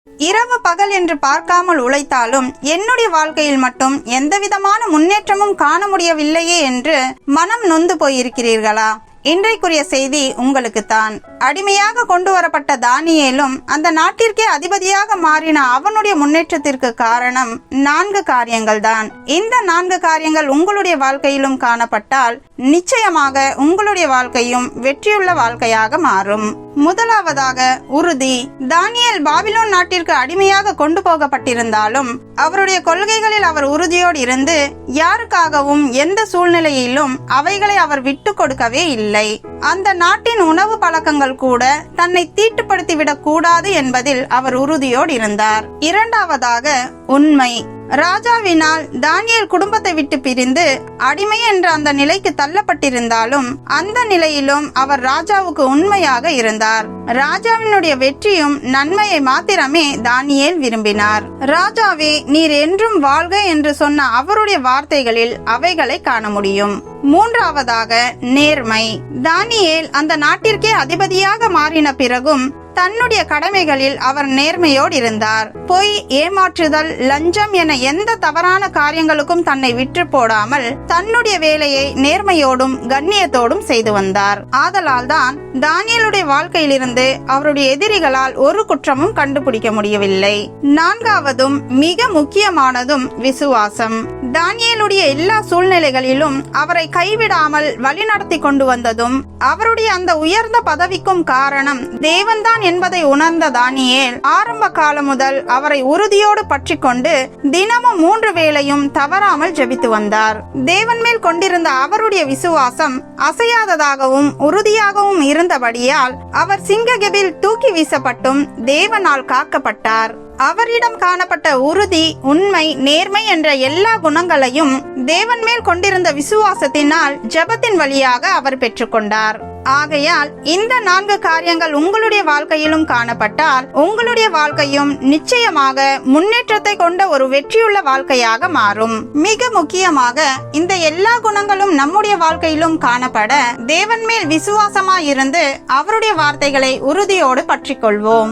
இரவு பகல் என்று பார்க்காமல் உழைத்தாலும் என்னுடைய வாழ்க்கையில் மட்டும் எந்தவிதமான முன்னேற்றமும் காண முடியவில்லையே என்று மனம் நொந்து போயிருக்கிறீர்களா? இன்றைக்குரிய செய்தி உங்களுக்குத்தான். அடிமையாக கொண்டு வரப்பட்ட தானியேலும் அந்த நாட்டிற்கே அதிபதியாக மாறின அவனுடைய முன்னேற்றத்திற்கு காரணம் 4 காரியங்கள் தான். இந்த 4 காரியங்கள் உங்களுடைய வாழ்க்கையிலும் காணப்பட்டால் நிச்சயமாக உங்களுடைய வாழ்க்கையும் வெற்றியுள்ள வாழ்க்கையாக மாறும். முதலாவதாக உறுதி. தானியேல் பாபிலோன் நாட்டிற்கு அடிமையாக கொண்டு போகப்பட்டிருந்தாலும் அவருடைய கொள்கைகளில் அவர் உறுதியோடு இருந்து யாருக்காகவும் எந்த சூழ்நிலையிலும் அவைகளை அவர் விட்டு கொடுக்கவே இல்லை. அந்த நாட்டின் உணவு பழக்கங்கள் கூட தன்னை தீட்டுப்படுத்திவிடக் கூடாது என்பதில் அவர் உறுதியோடு இருந்தார். இரண்டாவதாக உண்மை. ராஜாவினால் தானியேல் குடும்பத்தை விட்டு பிரிந்து அடிமை என்ற அந்த நிலைக்கு தள்ளப்பட்டிருந்தாலும் அந்த நிலையிலும் அவர் ராஜாவுக்கு உண்மையாக இருந்தார். ராஜாவினுடைய வெற்றியும் நன்மையை மாத்திரமே தானியேல் விரும்பினார். ராஜாவே, நீர் என்றும் வாழ்க என்று சொன்ன அவருடைய வார்த்தைகளில் அவைகளை காண முடியும். மூன்றாவதாக நேர்மை. தானியேல் அந்த நாட்டிற்கே அதிபதியாக மாறின பிறகும் தன்னுடைய கடமைகளில் அவர் நேர்மையோடு இருந்தார். பொய், ஏமாற்றுதல், லஞ்சம் என எந்த தவறான காரியங்களுக்கும் தன்னை விற்று போடாமல் தன்னுடைய வேலையை நேர்மையோடும் கண்ணியத்தோடும் செய்து வந்தார். ஆதலால் தான் தானியேலுடைய வாழ்க்கையிலிருந்து அவருடைய எதிரிகளால் ஒரு குற்றமும் கண்டுபிடிக்க முடியவில்லை. நான்காவதும் மிக முக்கியமானதும் விசுவாசம். தானியேலுடைய எல்லா சூழ்நிலைகளிலும் அவரை கைவிடாமல் வழிநடத்தி கொண்டு வந்ததும் அவருடைய அந்த உயர்ந்த பதவிக்கும் காரணம் தேவன்தான் என்பதை உணர்ந்த தானியேல் ஆரம்ப காலம் முதல் அவரை உறுதியோடு பற்றி கொண்டு தினமும் 3 வேளையும் தவறாமல் ஜெபித்து வந்தார். தேவன் மேல் கொண்டிருந்த அவருடைய விசுவாசம் அசையாததாகவும் உறுதியாகவும் இருந்தபடியால் அவர் சிங்ககெபில் தூக்கி வீசப்பட்டும் தேவனால் காக்கப்பட்டார். அவரிடம் காணப்பட்ட உறுதி, உண்மை, நேர்மை என்ற எல்லா குணங்களையும் தேவன் மேல் கொண்டிருந்த விசுவாசத்தினால் ஜெபத்தின் வழியாக அவர் பெற்றுக்கொண்டார். ஆகையால் இந்த 4 காரியங்கள் உங்களுடைய வாழ்க்கையிலும் காணப்பட்டால் உங்களுடைய வாழ்க்கையும் நிச்சயமாக முன்னேற்றத்தை கொண்ட ஒரு வெற்றியுள்ள வாழ்க்கையாக மாறும். மிக முக்கியமாக இந்த எல்லா குணங்களும் நம்முடைய வாழ்க்கையிலும் காணப்பட தேவன் மேல் விசுவாசமாயிருந்து அவருடைய வார்த்தைகளை உறுதியோடு பற்றிக் கொள்வோம்.